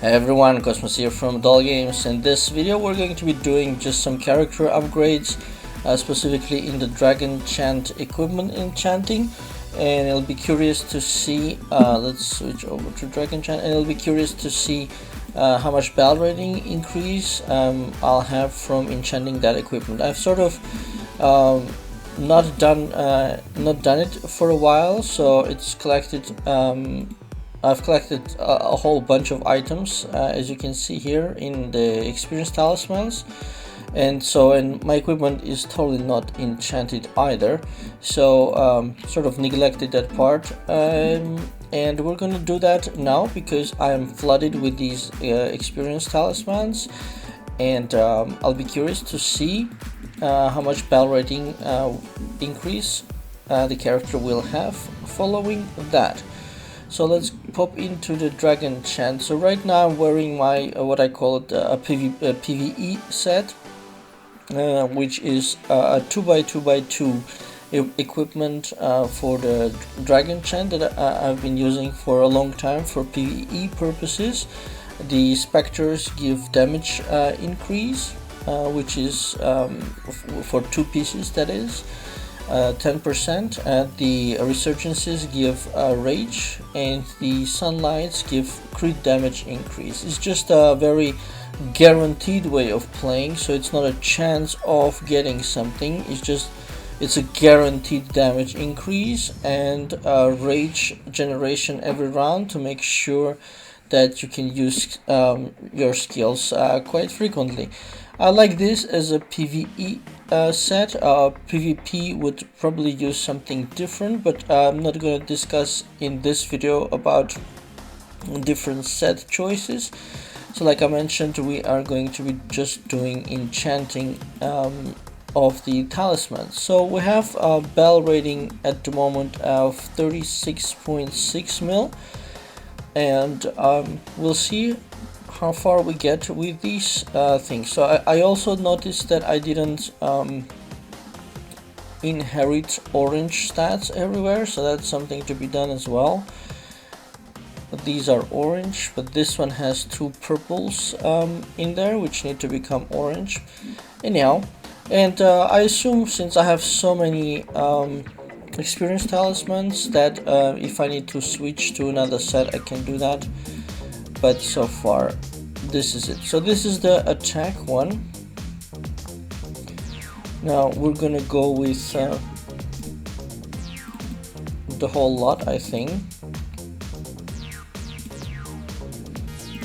Hey everyone, Cosmos here from Doll Games. In this video we're going to be doing just some character upgrades, specifically in the Dragonchant equipment enchanting, and it'll be curious to see, let's switch over to Dragonchant, and it'll be curious to see how much battle rating increase I'll have from enchanting that equipment. I've sort of not done it for a while, so it's collected. I've collected a whole bunch of items, as you can see here in the experience talismans, and my equipment is totally not enchanted either, so sort of neglected that part, and we're gonna do that now because I am flooded with these experience talismans, and I'll be curious to see how much battle rating increase the character will have following that. So let's pop into the Dragonchant. So right now I'm wearing my what I call it a PvE set, which is a 2x2x2 equipment for the Dragonchant that I've been using for a long time for PvE purposes. The specters give damage increase, which is for 2 pieces, that is 10%, and the resurgences give rage, and the sunlights give crit damage increase. It's just a very guaranteed way of playing, so it's not a chance of getting something, it's a guaranteed damage increase and rage generation every round to make sure that you can use your skills quite frequently. I like this as a PvE set. PvP would probably use something different, but I'm not going to discuss in this video about different set choices. So like I mentioned, we are going to be just doing enchanting of the talismans. So we have a bell rating at the moment of 36.6 mil, and we'll see how far we get with these things. So I also noticed that I didn't inherit orange stats everywhere, so that's something to be done as well. But these are orange, but this one has 2 purples in there which need to become orange anyhow. And I assume, since I have so many experience talismans, that if I need to switch to another set I can do that, but so far this is it. So this is the attack one. Now we're gonna go with the whole lot, I think.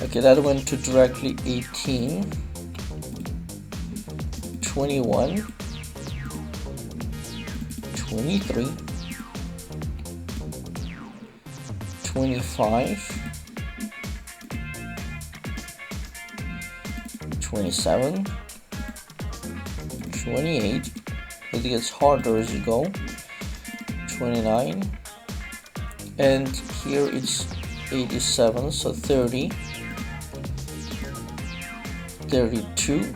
Okay, that went to directly 18, 21, 23, 25, 27, 28, it gets harder as you go, 29, and here it's 87, so 30, 32,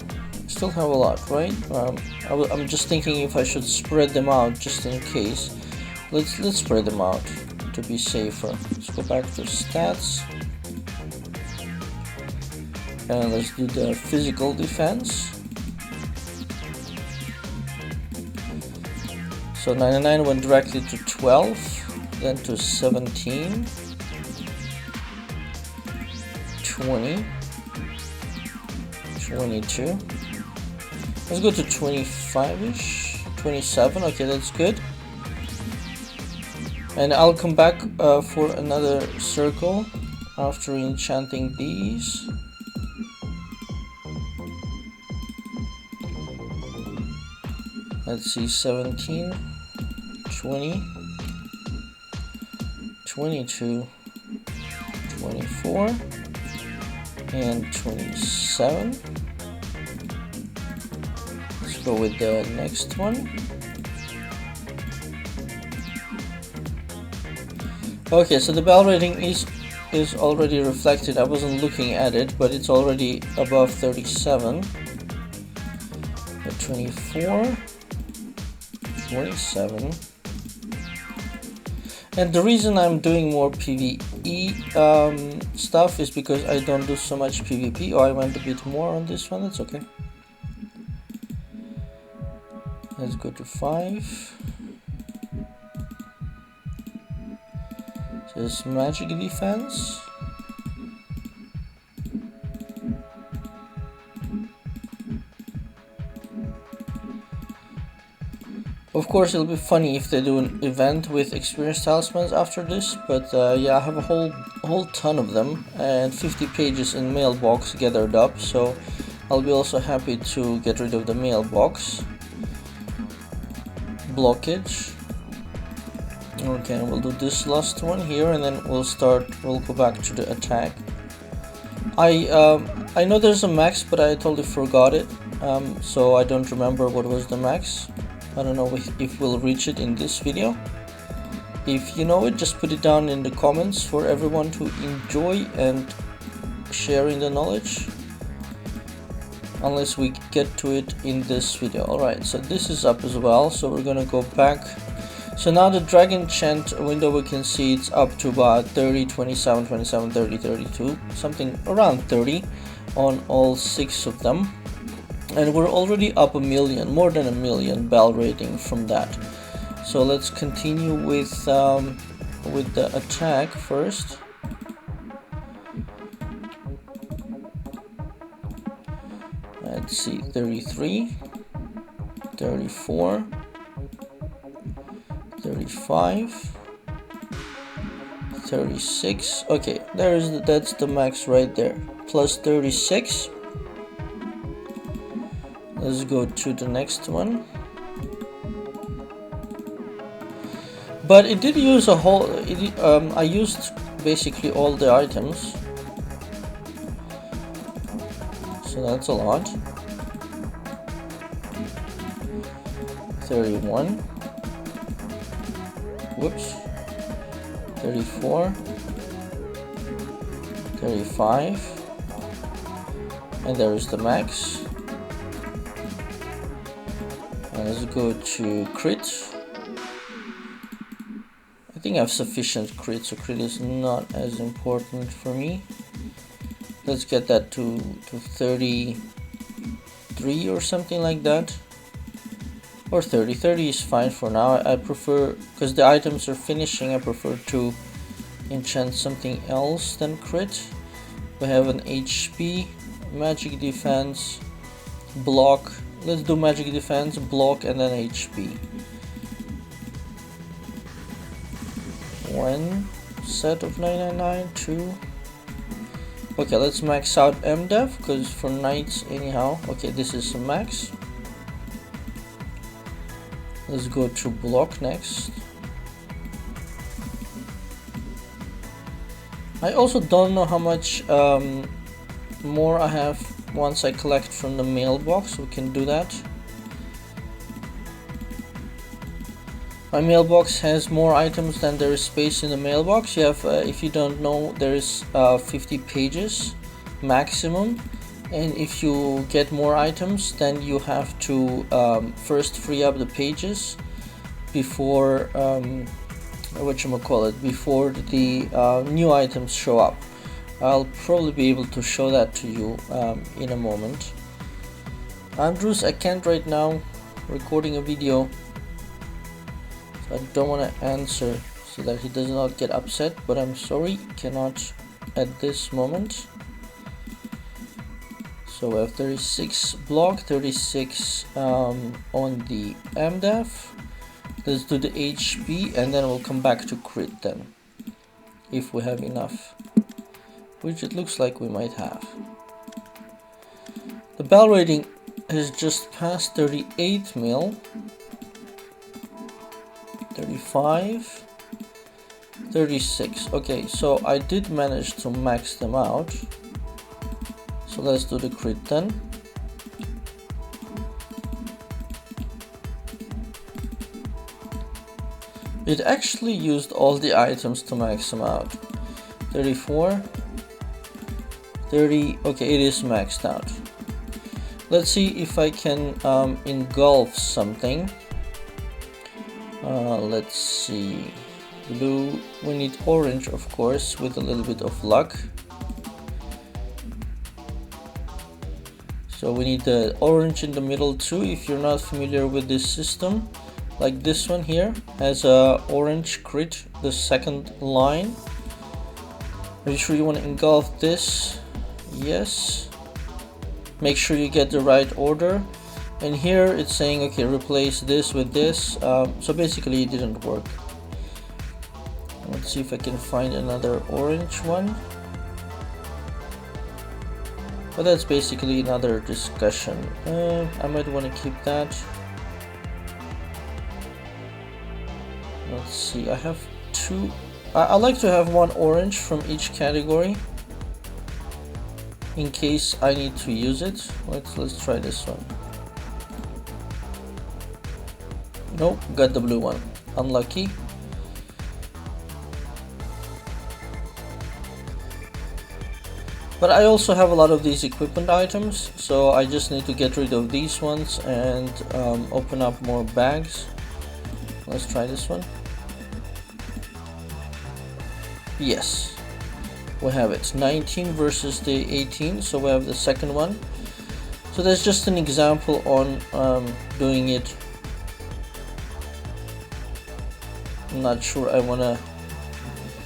still have a lot, right? I'm just thinking if I should spread them out just in case. Let's spread them out to be safer. Let's go back to stats. And let's do the physical defense. So 99 went directly to 12, then to 17, 20, 22. Let's go to 25-ish, 27, okay, that's good. And I'll come back for another circle after enchanting these. Let's see, 17, 20, 22, 24, and 27. Let's go with the next one. Okay, so the bell rating is already reflected. I wasn't looking at it, but it's already above 37. 24, 27, And the reason I'm doing more PvE stuff is because I don't do so much PvP. Oh, I went a bit more on this one, that's okay. Let's go to 5. Just magic defense. Of course, it'll be funny if they do an event with experienced talismans after this, but yeah, I have a whole ton of them and 50 pages in mailbox gathered up, so I'll be also happy to get rid of the mailbox blockage. Okay, we'll do this last one here, and then we'll go back to the attack. I know there's a max, but I totally forgot it, so I don't remember what was the max. I don't know if we'll reach it in this video. If you know it, just put it down in the comments for everyone to enjoy and sharing the knowledge. Unless we get to it in this video. Alright, so this is up as well, so we're gonna go back. So now the Dragonchant window, we can see it's up to about 30, 27, 27, 30, 32, something around 30 on all 6 of them. And we're already up 1 million, more than 1 million bell rating from that. So let's continue with the attack first. Let's see, 33, 34, 35, 36. Okay, that's the max right there. Plus 36. Let's go to the next one. But it did use a whole. I used basically all the items, so that's a lot. 31. Whoops. 34. 35. And there is the max. Let's go to crit. I think I have sufficient crit, so crit is not as important for me. Let's get that to 33 or something like that. Or 30. 30 is fine for now. I prefer, because the items are finishing, I prefer to enchant something else than crit. We have an HP, magic defense, block. Let's do magic defense, block, and then HP. 1 set of 999, 2. Okay, let's max out MDEF, because for knights anyhow. Okay, this is a max. Let's go to block next. I also don't know how much more I have once I collect from the mailbox. We can do that. My mailbox has more items than there is space in the mailbox. You have, if you don't know, there is 50 pages maximum, and if you get more items, then you have to first free up the pages before before the new items show up. I'll probably be able to show that to you in a moment. Andrews, I can't right now, recording a video, so I don't want to answer so that he does not get upset, but I'm sorry, cannot at this moment. So we have 36 block, 36 on the MDEF. Let's do the HP, and then we'll come back to crit then, if we have enough, which it looks like we might have. The bell rating has just passed 38 mil, 35, 36. Okay, so I did manage to max them out. So let's do the crit then. It actually used all the items to max them out. 34, 30, okay, it is maxed out. Let's see if I can engulf something. Let's see. blue. We need orange, of course, with a little bit of luck. So we need the orange in the middle too. If you're not familiar with this system, like this one here has a orange crit, the second line. Are you sure you want to engulf this? Yes. Make sure you get the right order. And here it's saying, okay, replace this with this. So basically it didn't work. Let's see if I can find another orange one. But that's basically another discussion. I might want to keep that. Let's see, I have two. I like to have one orange from each category in case I need to use it. Let's try this one. Nope, got the blue one. Unlucky. But I also have a lot of these equipment items, so I just need to get rid of these ones and open up more bags. Let's try this one. Yes, we have it. 19 versus the 18, so we have the second one. So that's just an example on doing it. I'm not sure I want to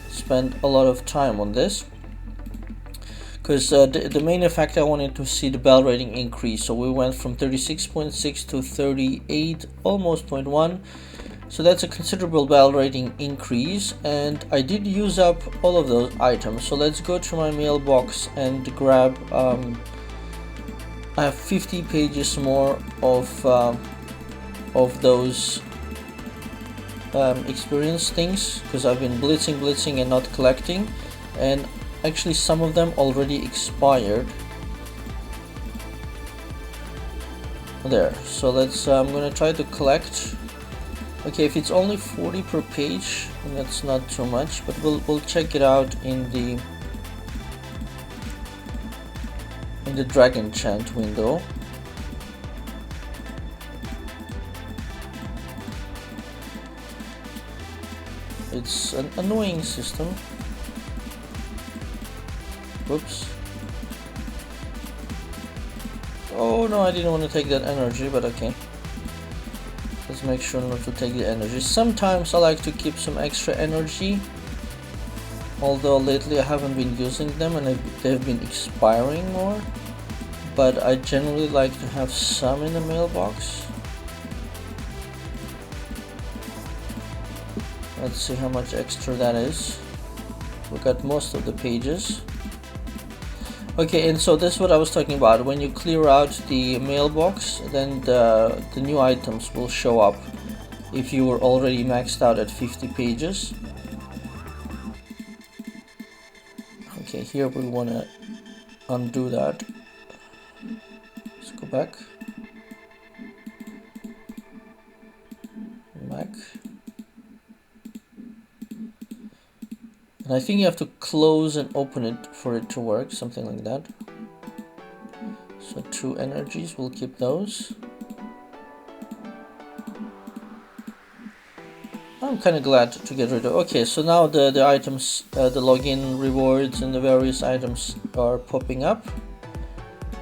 spend a lot of time on this, because the main effect I wanted to see the bell rating increase. So we went from 36.6 to 38, almost 0.1. So that's a considerable bell rating increase, and I did use up all of those items. So let's go to my mailbox and grab I have 50 pages more of those experience things, because I've been blitzing and not collecting, and actually some of them already expired there. So let's I'm gonna try to collect. Okay, if it's only 40 per page, that's not too much, but we'll check it out in the Dragonchant window. It's an annoying system. Whoops. Oh no, I didn't want to take that energy, but okay. Let's make sure not to take the energy. Sometimes I like to keep some extra energy, although lately I haven't been using them and they've been expiring more. But I generally like to have some in the mailbox. Let's see how much extra that is. We got most of the pages. Okay, and so this is what I was talking about. When you clear out the mailbox, then the new items will show up if you were already maxed out at 50 pages. Okay, here we want to undo that. Let's go back. Back. And I think you have to close and open it for it to work, something like that. So 2 energies, we'll keep those. I'm kind of glad to get rid of. Okay, so now the items, the login rewards and the various items are popping up.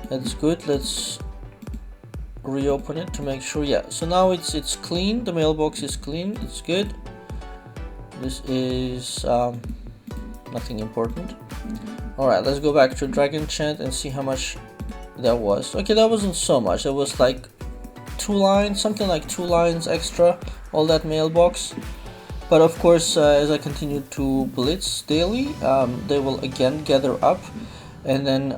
That's good. Let's reopen it to make sure. Yeah, so now it's clean. The mailbox is clean. It's good. This is nothing important. All right, let's go back to Dragonchant and see how much that was. Okay, that wasn't so much. It was like 2 lines, something like 2 lines extra, all that mailbox. But of course, as I continue to blitz daily, they will again gather up, and then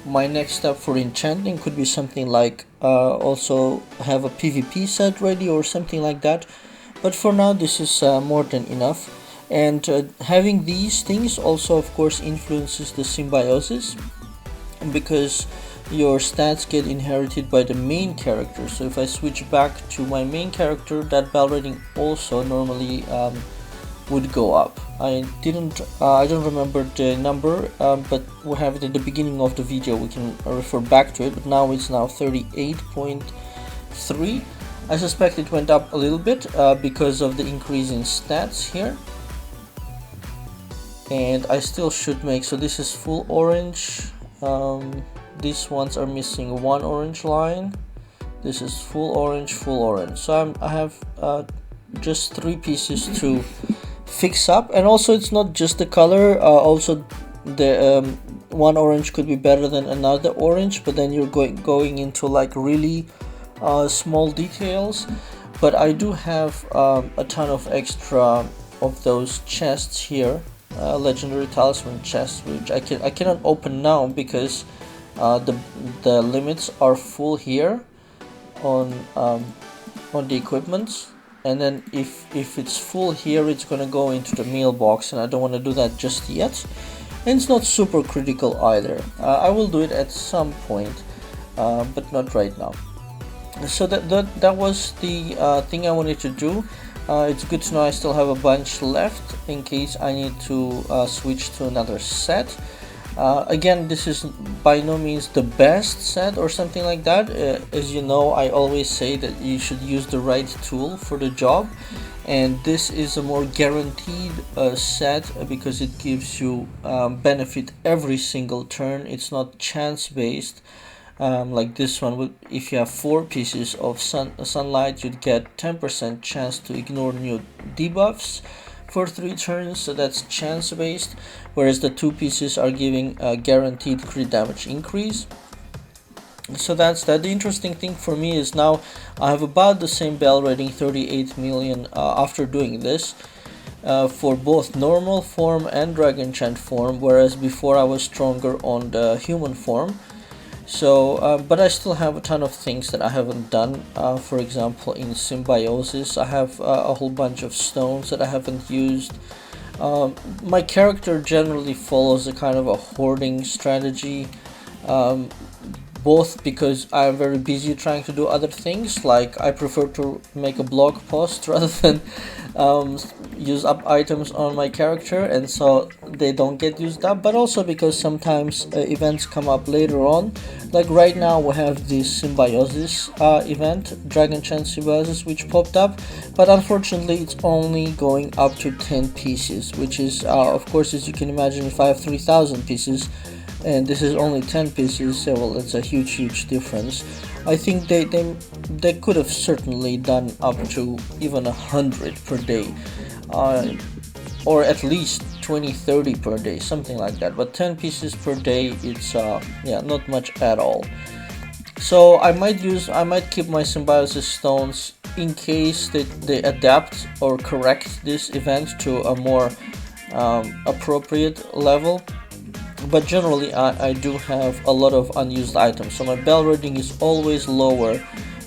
my next step for enchanting could be something like also have a PvP set ready or something like that. But for now, this is more than enough. And having these things also, of course, influences the symbiosis, because your stats get inherited by the main character. So if I switch back to my main character, that bell rating also normally would go up. I don't remember the number, but we have it at the beginning of the video. We can refer back to it, but now it's now 38.3. I suspect it went up a little bit because of the increase in stats here. And I still should make, so this is full orange. These ones are missing one orange line. This is full orange, full orange. So I have just 3 pieces to fix up. And also it's not just the color, also the one orange could be better than another orange, but then you're going into like really small details. But I do have a ton of extra of those chests here, legendary talisman chests, which I cannot open now because the limits are full here on the equipment. And then if it's full here, it's gonna go into the mailbox, and I don't want to do that just yet. And it's not super critical either. I will do it at some point, but not right now. So that was the thing I wanted to do. It's good to know I still have a bunch left in case I need to switch to another set. Again, this is by no means the best set or something like that. As you know, I always say that you should use the right tool for the job, and this is a more guaranteed set because it gives you benefit every single turn. It's not chance based. Like this one, if you have 4 pieces of sunlight, you'd get 10% chance to ignore new debuffs for 3 turns, so that's chance based, whereas the 2 pieces are giving a guaranteed crit damage increase. So that's that. The interesting thing for me is now I have about the same bell rating, 38 million, after doing this for both normal form and Dragonchant form, whereas before I was stronger on the human form. So but I still have a ton of things that I haven't done. For example, in symbiosis I have a whole bunch of stones that I haven't used. My character generally follows a kind of a hoarding strategy, both because I'm very busy trying to do other things, like I prefer to make a blog post rather than use up items on my character, and so they don't get used up, but also because sometimes events come up later on. Like right now we have this symbiosis event, Dragonchant symbiosis, which popped up, but unfortunately it's only going up to 10 pieces, which is of course, as you can imagine, if I have 3,000 pieces and this is only 10 pieces, well, that's a huge difference. I think they could have certainly done up to even 100 per day, or at least 20-30 per day, something like that. But 10 pieces per day, it's yeah, not much at all. So I might keep my symbiosis stones in case they adapt or correct this event to a more appropriate level. But generally I do have a lot of unused items, so my bell rating is always lower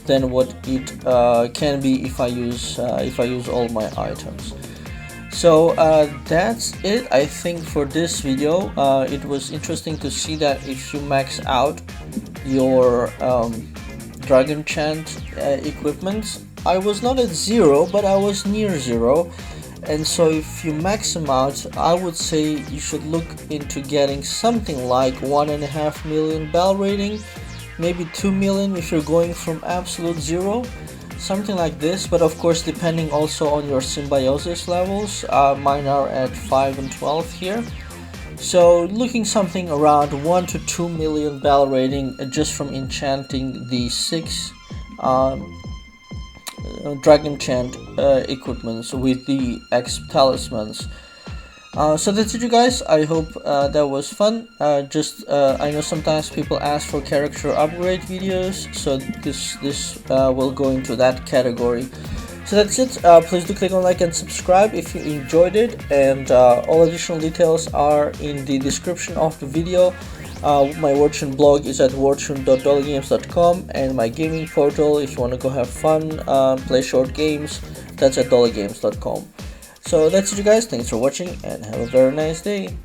than what it can be if I use all my items. So that's it, I think, for this video. It was interesting to see that if you max out your Dragonchant equipment, I was not at 0, but I was near 0. And so if you max them out, I would say you should look into getting something like 1.5 million bell rating, maybe 2 million if you're going from absolute 0, something like this. But of course, depending also on your symbiosis levels, mine are at 5 and 12 here. So looking something around 1 to 2 million bell rating just from enchanting the 6 Dragonchant equipments with the X talismans. So that's it, you guys. I hope that was fun. I know sometimes people ask for character upgrade videos, so this will go into that category. So that's it. Please do click on like and subscribe if you enjoyed it, and all additional details are in the description of the video. My Wartune blog is at wartune.dollygames.com, and my gaming portal, if you want to go have fun, play short games, that's at dollygames.com. So that's it, you guys. Thanks for watching and have a very nice day.